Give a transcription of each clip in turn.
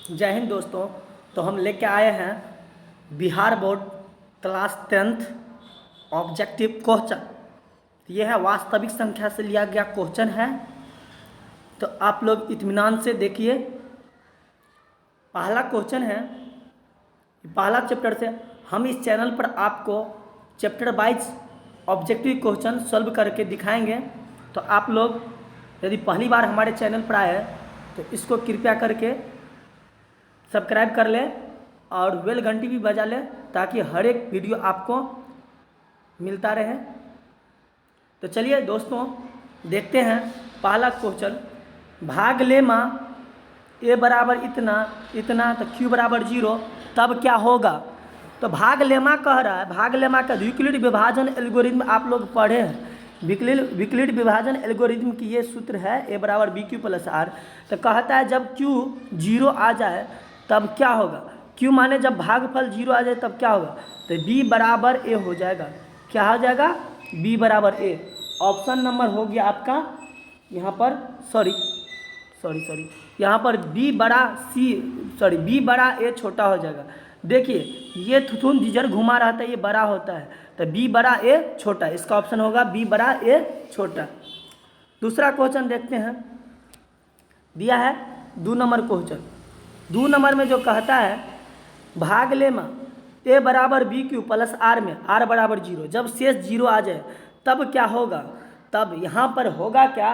जय हिंद दोस्तों। तो हम लेके आए हैं Bihar board class 10th objective question. ये है वास्तविक संख्या से लिया गया क्वेश्चन है, तो आप लोग इत्मीनान से देखिए। पहला क्वेश्चन है, पहला चैप्टर से हम इस चैनल पर आपको chapter wise objective question solve करके दिखाएंगे। तो आप लोग यदि पहली बार हमारे चैनल पर आए तो इसको कृपया करके सब्सक्राइब कर लें और बेल घंटी भी बजा लें ताकि हर एक वीडियो आपको मिलता रहे। तो चलिए दोस्तों देखते हैं पहला क्वेश्चन। भाग ले माँ ए बराबर इतना इतना तो क्यू बराबर 0 तब क्या होगा। तो भाग लेमा कह रहा है, भाग लेमा का यूक्लिड विभाजन एल्गोरिथम आप लोग पढ़े हैं। यूक्लिड विभाजन एल्गोरिथम की ये सूत्र है ए बराबर बी क्यू प्लस आर। तो कहता है जब क्यू 0 आ जाए तब क्या होगा। क्यू माने जब भागफल 0 आ जाए तब क्या होगा, तो बी बराबर ए हो जाएगा। क्या हो जाएगा, बी बराबर ए। ऑप्शन नंबर हो गया आपका यहाँ पर सॉरी यहाँ पर बी बड़ा ए छोटा हो जाएगा। देखिए ये थुथुन जिधर घुमा रहता है ये बड़ा होता है, तो बी बड़ा ए छोटा, इसका ऑप्शन होगा बी बड़ा ए छोटा। दूसरा क्वेश्चन देखते हैं, दिया है 2 नंबर क्वेश्चन। 2 नंबर में जो कहता है भाग लेमा ए बराबर बी क्यू प्लस आर में आर बराबर 0, जब शेष 0 आ जाए तब क्या होगा। तब यहाँ पर होगा क्या,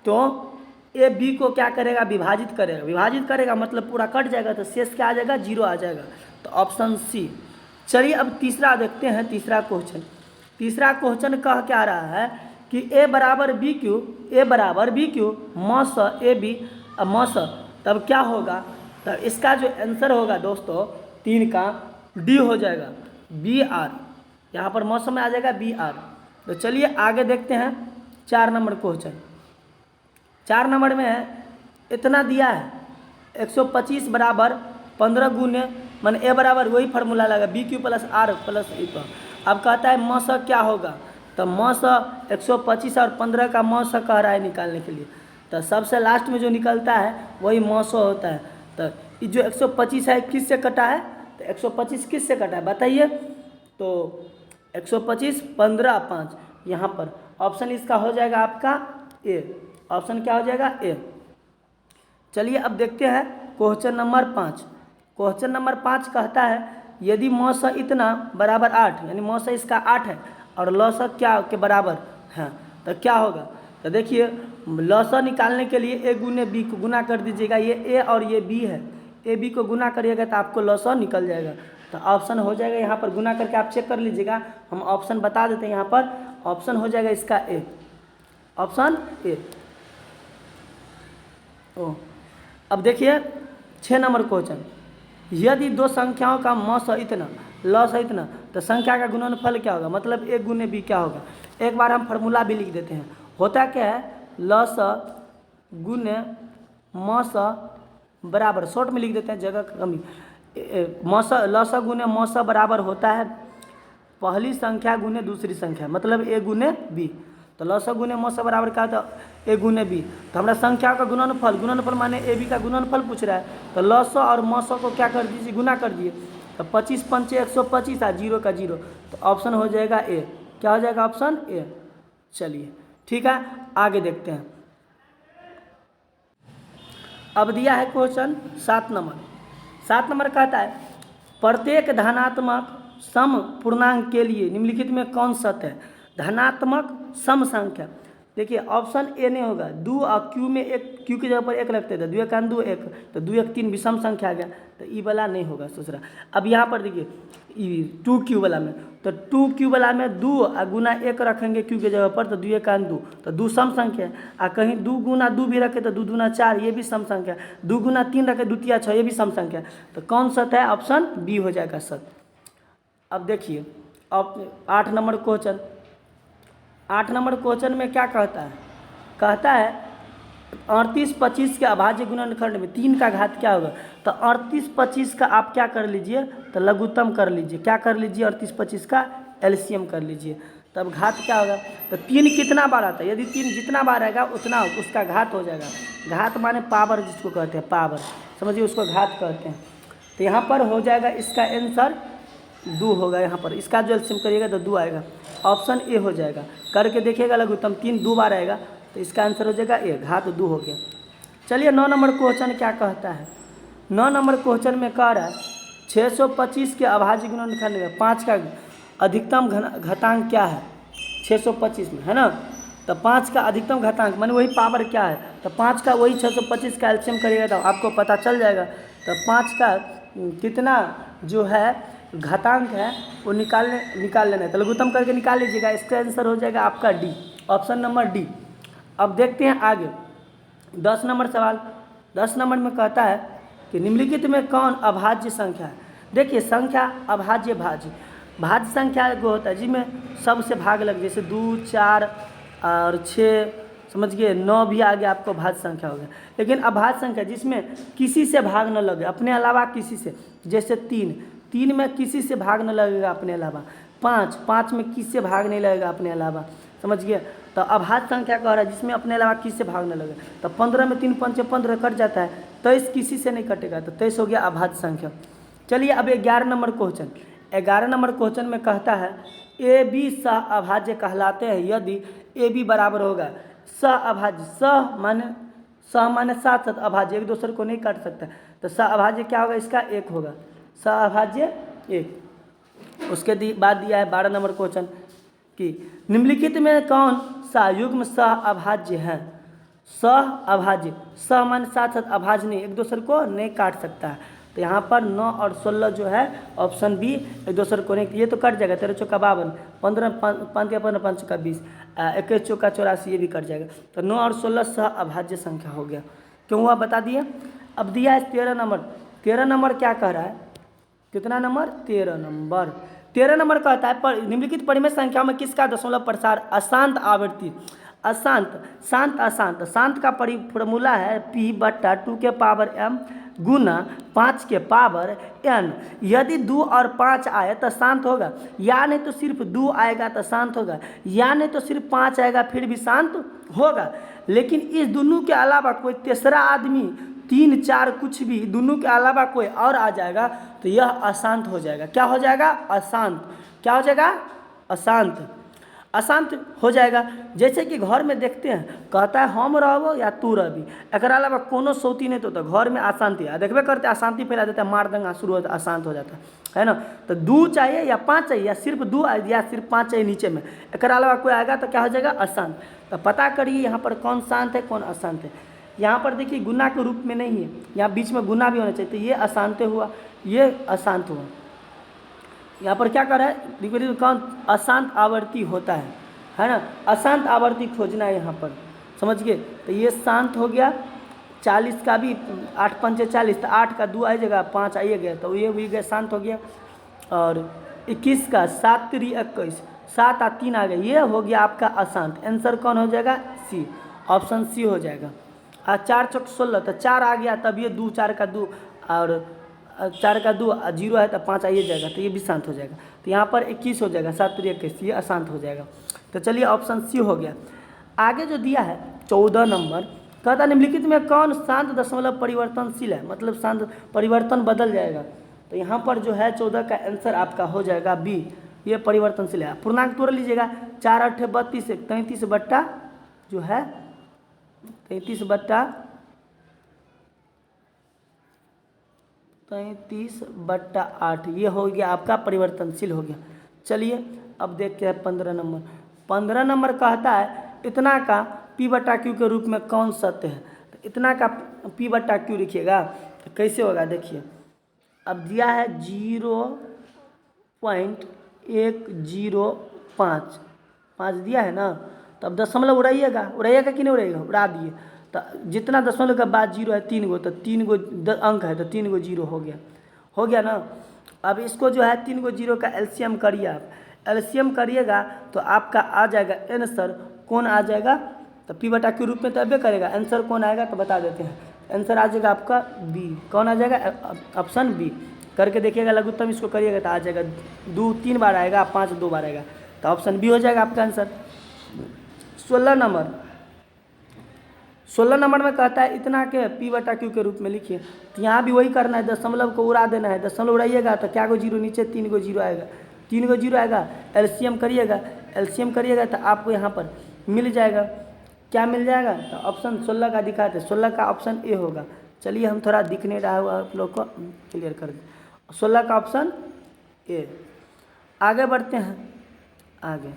तो ए बी को क्या करेगा, विभाजित करेगा मतलब पूरा कट जाएगा, तो शेष क्या आ जाएगा, 0 आ जाएगा। तो ऑप्शन सी। चलिए अब तीसरा देखते हैं। तीसरा क्वेश्चन कह क्या रहा है कि ए बराबर बी क्यू मस ए बी मस, तब क्या होगा। तब इसका जो आंसर होगा दोस्तों 3 का डी हो जाएगा, बी आर। यहाँ पर मौसम में आ जाएगा बी आर। तो चलिए आगे देखते हैं 4 नंबर क्वेश्चन। 4 नंबर में है इतना दिया है 125 बराबर 15 गुने मान ए बराबर वही फार्मूला लगा B Q plus R plus E पर। अब कहता है मस क्या होगा, तो मस 125 और 15 का मस कह रहा है निकालने के लिए। तो सबसे लास्ट में जो निकलता है वही मस होता है। तो जो 125 है किस से कटा है, तो 125 किस से कटा है बताइए। तो 125 15 5, यहाँ पर ऑप्शन इसका हो जाएगा आपका ए। ऑप्शन क्या हो जाएगा, ए। चलिए अब देखते हैं क्वेश्चन नंबर 5। क्वेश्चन नंबर 5 कहता है यदि मौसा इतना बराबर 8, यानी मौसा इसका 8 है और लौसा क्या के बराबर है, तो क्या होगा। तो देखिए लौसा निकालने के लिए ए गुने बी को गुना कर दीजिएगा। ये ए और ये बी है, ए बी को गुना करिएगा तो आपको लौसा निकल जाएगा। तो ऑप्शन हो जाएगा यहाँ पर गुना करके आप चेक कर लीजिएगा, हम ऑप्शन बता देते हैं। यहाँ पर ऑप्शन हो जाएगा इसका ए, ऑप्शन ए। अब देखिए 6 नंबर क्वेश्चन। यदि 2 संख्याओं का मौस इतना लॉस इतना, तो संख्या का गुणनफल क्या होगा, मतलब ए गुने बी क्या होगा। एक बार हम फार्मूला भी लिख देते हैं। होता क्या है, लॉस गुने मौस बराबर, शॉर्ट में लिख देते हैं जगह की कमी। मौस लॉस गुने मौस बराबर होता है पहली संख्या गुने दूसरी संख्या, मतलब ए गुने बी। तो लॉस गुने मौस बराबर क्या होता है, ए गुने बी। तो हमारा संख्या का गुणनफल माने ए बी का गुणनफल पूछ रहा है। तो लॉस और मौस को क्या कर दीजिए, गुना कर दिए। तो 25 पंचे 125 और 0 का 0, तो ऑप्शन हो जाएगा ए। क्या हो जाएगा, ऑप्शन ए। चलिए ठीक है आगे देखते हैं। अब दिया है क्वेश्चन 7 नंबर। 7 नंबर कहता है प्रत्येक धनात्मक सम पूर्णांक के लिए निम्नलिखित में कौन सत्य है। धनात्मक सम संख्या, देखिए ऑप्शन ए नहीं होगा। 2 और क्यू में एक, क्यू की जगह पर 1 लगते थे, 2 1 2 1, तो 2 1 3 विषम संख्या आ गया, तो ई वाला नहीं होगा दूसरा। अब यहाँ पर देखिए 2 क्यू वाला में, तो 2 क्यू वाला में 2 गुना 1 रखेंगे क्यू की जगह पर, तो 2 1 2, तो 2 सम संख्या है। और कहीं 2 गुना 2 भी रखे तो 2 दूना 4, ये भी सम संख्या। 2 गुना 3 रखे 2 3 6, ये भी सम संख्या। तो कौन सत्य है, ऑप्शन बी हो जाएगा सत्य। अब देखिए अब 8 नंबर क्वेश्चन। 8 नंबर क्वेश्चन में क्या कहता है 38 25 के अभाज्य गुणनखंड में 3 का घात क्या होगा। तो 38 25 का आप क्या कर लीजिए, तो लघुत्तम कर लीजिए। क्या कर लीजिए, 38 25 का एलसीएम कर लीजिए। तब घात क्या होगा, तो 3 कितना बार आता है, यदि 3 जितना बार आएगा उतना उसका घात हो जाएगा। घात माने पावर जिसको कहते हैं, पावर समझिए, उसको घात कहते हैं। तो यहाँ पर हो जाएगा इसका आंसर 2 होगा। यहाँ पर इसका जो एलसीएम करिएगा तो 2 आएगा, ऑप्शन ए हो जाएगा। करके देखिएगा लघुत्तम 3 2 बार आएगा तो इसका आंसर हो जाएगा ए, घात 2 हो गया। चलिए 9 नंबर क्वेश्चन क्या कहता है। 9 नंबर क्वेश्चन में कह रहा है 625 के अभाज्य गुणनखंड में 5 का अधिकतम घातांक क्या है 625 में, है ना। तो 5 का अधिकतम घातांक माने वही पावर क्या है, तो 5 का वही 625 का एलसीएम करिएगा तो आपको पता चल जाएगा। तो 5 का कितना जो है घातांक है वो निकाल लेना है। तो लघुत्तम करके निकाल लीजिएगा, इसका आंसर हो जाएगा आपका डी, ऑप्शन नंबर डी। अब देखते हैं आगे 10 नंबर सवाल। 10 नंबर में कहता है कि निम्नलिखित में कौन अभाज्य संख्या है। देखिए संख्या अभाज्य भाज्य संख्या वो होता है जिसमें सबसे भाग लग, जैसे 2 4 और 6 समझ गए, 9 भी आ गया आपको भाज्य संख्या हो गया। लेकिन अभाज्य संख्या जिसमें किसी से भाग न लगे अपने अलावा किसी से, जैसे 3 में किसी से भाग न लगेगा अपने अलावा, 5 में किसी से भाग नहीं लगेगा अपने अलावा, समझ गए। तो अभाज्य संख्या कह रहा है जिसमें अपने अलावा किसी से भाग न लगे। तो 15 में 3 पंचे 15 कट जाता है, 23 किसी से नहीं कटेगा, तो 23 हो गया अभाज्य संख्या। चलिए अब 11 नंबर क्वेश्चन। 11 नंबर क्वेश्चन में कहता है ए बी सह अभाज्य कहलाते हैं यदि ए बी बराबर होगा सह अभाज्य, सह माने साथ साथ अभाज्य, एक दूसरे को नहीं काट सकता। तो सह अभाज्य क्या होगा, इसका 1 होगा, सह अभाज्य 1। उसके बाद दिया है 12 नंबर क्वेश्चन कि निम्नलिखित में कौन सा युग्म सह अभाज्य है। सह अभाज्य, सह माने साथ साथ अभाज्य नहीं, एक दूसरे को नहीं काट सकता है। तो यहाँ पर 9 और 16 जो है ऑप्शन बी, एक दूसरे को नहीं, ये तो कट जाएगा, 13 चौका 52, 15 5 5 चौका 20, 21 चौका 84, ये भी कट जाएगा। तो 9 और 16 सह अभाज्य संख्या हो गया। क्यों हुआ बता दिए। अब दिया है 13 नंबर। 13 नंबर क्या कह रहा है, कितना नंबर, 13 नंबर। 13 नंबर कहता है निम्नलिखित परिमेय संख्या में किसका दशमलव प्रसार अशांत आवृत्ति, अशांत शांत अशांत, शांत का फॉर्मूला है p/2 के पावर m गुना 5 के पावर n। यदि 2 और 5 आए तो शांत होगा, या नहीं तो सिर्फ 2 आएगा तो शांत होगा, या नहीं तो सिर्फ 5 आएगा फिर भी शांत होगा। लेकिन इस दोनों के अलावा कोई तीसरा आदमी 3 4 कुछ भी दोनों के अलावा कोई और आ जाएगा तो यह अशांत हो जाएगा। क्या हो जाएगा, अशांत। क्या हो जाएगा, अशांत, अशांत हो जाएगा। जैसे कि घर में देखते हैं, कहता है हम रहबो या तू रहबी, एक अलावा कोनो सोती नहीं तो घर में अशांति है, देखबे करते अशांति फैला देता है, मार दंगा शुरू होता है, अशांत हो जाता है ना। तो 2 चाहिए या 5 चाहिए, या सिर्फ 2 या सिर्फ 5 चाहिए नीचे में, एक अलावा कोई आएगा तो क्या हो जाएगा, अशांत। तो पता करिए यहाँ पर कौन शांत है कौन अशांत है। यहाँ पर देखिए गुना के रूप में नहीं है, यहाँ बीच में गुना भी होना चाहिए, तो ये अशांत हुआ, ये अशांत हुआ। यहाँ पर क्या कर रहा है, देखिए कौन अशांत आवर्ती होता है ना, अशांत आवर्ती खोजना है यहाँ पर, समझ गए। तो ये शांत हो गया। 40 का भी 8 पंचे 40, तो 8 का 2 आइएगा, 5 आइए गया, तो ये भी गया, शांत हो गया। और 21 का 7 3 21, 7 और 3 आ गया, ये हो गया आपका अशांत। आंसर कौन हो जाएगा, सी, ऑप्शन सी हो जाएगा। 4 चौक 16, तो 4 आ गया, तब ये 2 4 का 2 और 4 का 2 0 है तो 5 आइए जाएगा, तो ये भी शांत हो जाएगा। तो यहाँ पर 21 हो जाएगा, 7 3 21, ये अशांत हो जाएगा। तो चलिए ऑप्शन सी हो गया। आगे जो दिया है 14 नंबर, कहता निम्नलिखित में कौन शांत दशमलव परिवर्तनशील है, मतलब शांत परिवर्तन बदल जाएगा। तो यहाँ पर जो है 14 का आंसर आपका हो जाएगा बी, ये परिवर्तनशील है। पूर्णांक तोड़ लीजिएगा, 4 8 32, 33 बट्टा जो है 33 बट्टा 8, ये हो गया आपका परिवर्तनशील हो गया। चलिए अब देखते हैं 15 नंबर। 15 नंबर कहता है इतना का p/q के रूप में कौन सत्य है। तो इतना का p/q लिखिएगा तो कैसे होगा, देखिए। अब दिया है 0.105 दिया है ना, तो अब दशमलव उड़ाइएगा कि नहीं उड़ाइएगा, उड़ा दिए। तो जितना दशमलव के बाद 0 है 3 गो, तो 3 गो अंक है तो 3 गो 0 हो गया ना। अब इसको जो है 3 गो 0 का एलसीएम करिए, आप एलसीएम करिएगा तो आपका आ जाएगा आंसर कौन आ जाएगा, तो p/q के रूप में तो अबे करेगा, आंसर कौन आएगा तो बता देते हैं। आंसर आ जाएगा आपका बी, कौन आ जाएगा, ऑप्शन बी। करके देखिएगा लघुत्तम इसको करिएगा तो आ जाएगा 2 3 बार आएगा, 5 2 बार आएगा। तो ऑप्शन बी हो जाएगा आपका आंसर। 16 नंबर में कहता है इतना के P/Q के रूप में लिखिए। तो यहाँ भी वही करना है, दशमलव को उड़ा देना है। दशमलव उड़ाइएगा तो क्या गो जीरो नीचे 3 गो जीरो आएगा, 3 गो जीरो आएगा। एलसीएम करिएगा तो आपको यहाँ पर मिल जाएगा, क्या मिल जाएगा? तो ऑप्शन 16 का दिखाते, 16 का ऑप्शन ए होगा। चलिए हम थोड़ा दिख नहीं रहा हुआ आप लोग को क्लियर कर दें। 16 का ऑप्शन ए। आगे बढ़ते हैं, आगे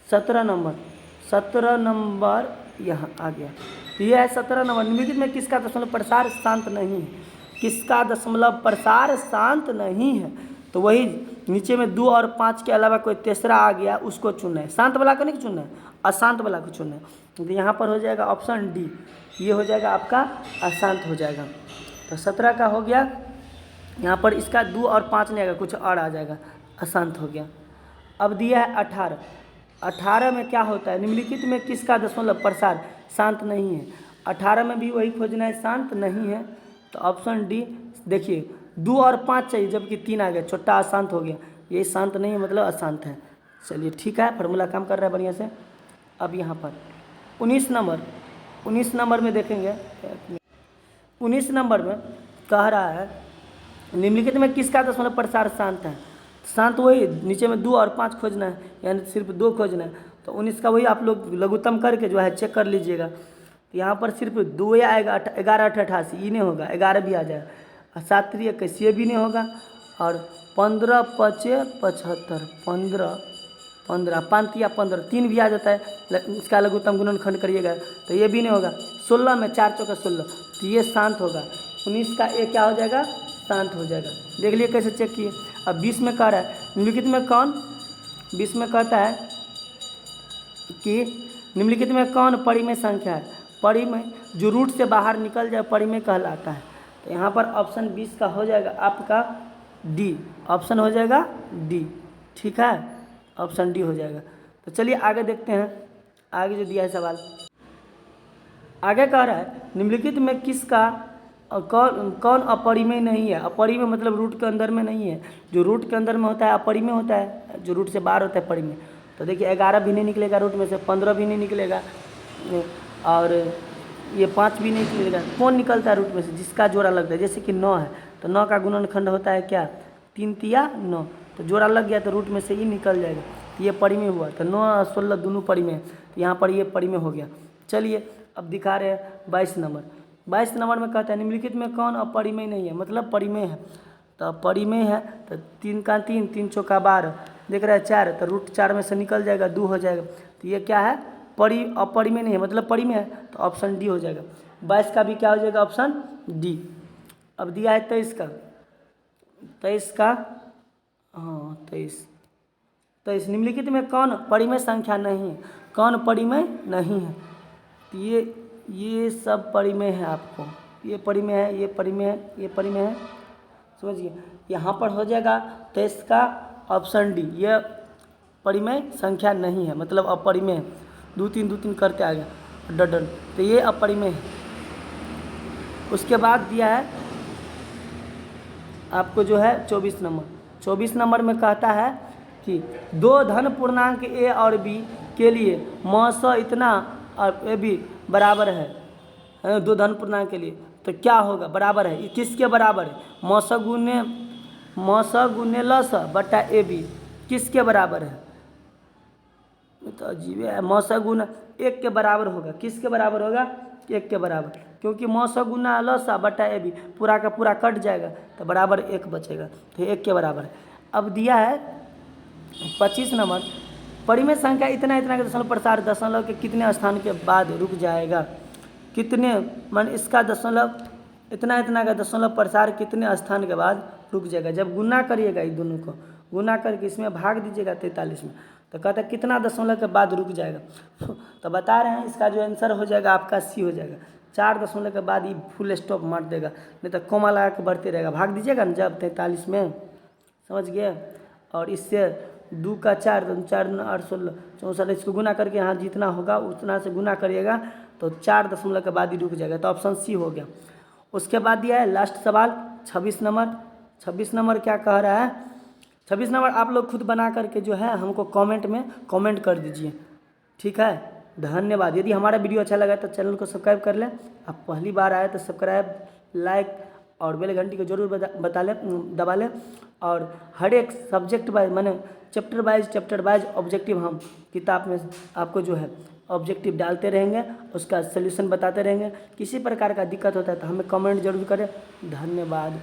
17 नंबर यहाँ आ गया। तो यह है 17 नंबर। निम्नलिखित में किसका दशमलव प्रसार शांत नहीं है? किसका दशमलव प्रसार शांत नहीं है? तो वही नीचे में 2 और 5 के अलावा कोई तीसरा आ गया, उसको चुनना है। शांत वाला को नहीं चुनना है, अशांत वाला को चुनना है। तो यहाँ पर हो जाएगा ऑप्शन डी, ये हो जाएगा आपका अशांत हो जाएगा। तो 17 का हो गया। यहाँ पर इसका 2 और 5 नहीं आएगा, कुछ और आ जाएगा, अशांत हो गया। अब दिया है 18 में क्या होता है? निम्नलिखित में किसका दशमलव प्रसार शांत नहीं है? 18 में भी वही खोजना है, शांत नहीं है। तो ऑप्शन डी। देखिए 2 और 5 चाहिए, जबकि 3 आ गया, छोटा अशांत हो गया। ये शांत नहीं है मतलब अशांत है। चलिए ठीक है, फार्मूला काम कर रहा है बढ़िया से। अब यहाँ पर 19 नंबर में देखेंगे। 19 नंबर में कह रहा है निम्नलिखित में किसका दशमलव प्रसार शांत है? शांत वही नीचे में 2 और 5 खोजना है, यानी सिर्फ 2 खोजना है। तो 19 का वही आप लोग लघुत्तम करके जो है चेक कर लीजिएगा। तो यहाँ पर सिर्फ 2 ही आएगा, 11 8 88 ये नहीं होगा, 11 भी आ जाएगा, 7 3 21 ये भी नहीं होगा, और 15 5 75 15 5 या 15 3 भी आ जाता है। इसका लघुत्तम गुणनखंड करिएगा तो ये भी नहीं होगा। 16 में 4 चौका 16, तो ये शांत होगा। 19 का ए क्या हो जाएगा? शांत हो जाएगा। देख लिए कैसे चेक किए। अब 20 में कह रहा है निम्नलिखित में कौन, 20 में कहता है कि निम्नलिखित में कौन परिमेय संख्या है? परिमेय जो रूट से बाहर निकल जाए परिमेय कहलाता है। तो यहाँ पर ऑप्शन 20 का हो जाएगा आपका डी, ऑप्शन हो जाएगा डी। ठीक है, ऑप्शन डी हो जाएगा। तो चलिए आगे देखते हैं, आगे जो दिया है सवाल। आगे कह रहा है निम्नलिखित में किसका कौन अपरिमेय नहीं है? अपरिमेय मतलब रूट के अंदर में नहीं है। जो रूट के अंदर में होता है अपरिमेय होता है, जो रूट से बाहर होता है परिमेय। तो देखिए 11 भी नहीं निकलेगा रूट में से, 15 भी नहीं निकलेगा, और ये 5 भी नहीं निकलेगा। कौन निकलता है रूट में से? जिसका जोड़ा लगता है। जैसे कि 9 है तो 9 का गुणनखंड होता है क्या? 3 तिया 9, तो जोड़ा लग गया तो रूट में से ही निकल जाएगा। ये परिमेय हुआ। तो 9 और 16 दोनों परिमेय, तो यहाँ पर ये परिमेय हो गया। चलिए अब दिखा रहे हैं 22 नंबर में कहता है निम्नलिखित में कौन अपरिमेय नहीं है? मतलब परिमेय है। तो परिमेय है तो 3 का 3, 3 चौका 12, देख रहा है 4, तो रूट 4 में से निकल जाएगा, 2 हो जाएगा। तो ये क्या है? अपरिमेय नहीं है मतलब परिमेय है, तो ऑप्शन डी हो जाएगा। 22 का भी क्या हो जाएगा? Option D. अब दिया है 23 का, हाँ 23 निम्नलिखित में कौन परिमेय संख्या नहीं है? कौन परिमेय नहीं है? तो ये सब परिमेय है। आपको ये परिमेय है, ये परिमेय है, ये परिमेय है, समझिए। यहाँ पर हो जाएगा 23 का ऑप्शन डी। ये परिमेय संख्या नहीं है मतलब अपरिमेय है। 2 3 करते आ गया डन, तो ये अपरिमेय है। उसके बाद दिया है आपको जो है 24 नंबर में कहता है कि 2 धन पूर्णांक ए और बी के लिए मौसा इतना और ए बी बराबर है। 2 धन पूर्णांक के लिए तो क्या होगा? बराबर है। किसके बराबर है? मौसा गुने लस बटा ए बी किसके बराबर है? तो अजीब है। मौसा गुना 1 के बराबर होगा। किसके बराबर होगा? 1 के बराबर, क्योंकि मौसा गुना लसा बटा ए बी पूरा का पूरा कट जाएगा तो बराबर 1 बचेगा, तो 1 के बराबर है। अब दिया है 25 नंबर, परिमेय संख्या इतना के दशमलव प्रसार दशमलव के कितने स्थान के बाद रुक जाएगा? कितने मान इसका दशमलव इतना का दशमलव प्रसार कितने स्थान के बाद रुक जाएगा? जब गुना करिएगा इन दोनों को, गुना करके इसमें भाग दीजिएगा 43 में, तो कहता है कितना दशमलव के बाद रुक जाएगा? तो बता रहे हैं इसका जो आंसर हो जाएगा आपका सी हो जाएगा। 4 दशमलव के बाद ये फुल स्टॉप मार देगा, नहीं तो कोमा लगा के बढ़ते रहेगा। भाग दीजिएगा ना जब 43 में, समझ गए। और इससे 2 का 4, 4 8 16 64, इसको गुना करके यहाँ जितना होगा उतना से गुना करिएगा तो 4 दशमलव के बाद ही रुक जाएगा, तो ऑप्शन सी हो गया। उसके बाद दिया है लास्ट सवाल 26 नंबर क्या कह रहा है 26 नंबर आप लोग खुद बना करके जो है हमको कमेंट में कमेंट कर दीजिए, ठीक है। धन्यवाद। यदि हमारा वीडियो अच्छा लगा तो चैनल को सब्सक्राइब कर लें। आप पहली बार आए तो सब्सक्राइब, लाइक और बेल घंटी को जरूर दबा लें। और हर एक सब्जेक्ट वाइज माने चैप्टर वाइज ऑब्जेक्टिव हम किताब में आपको जो है ऑब्जेक्टिव डालते रहेंगे, उसका सलूशन बताते रहेंगे। किसी प्रकार का दिक्कत होता है तो हमें कमेंट जरूर करें। धन्यवाद।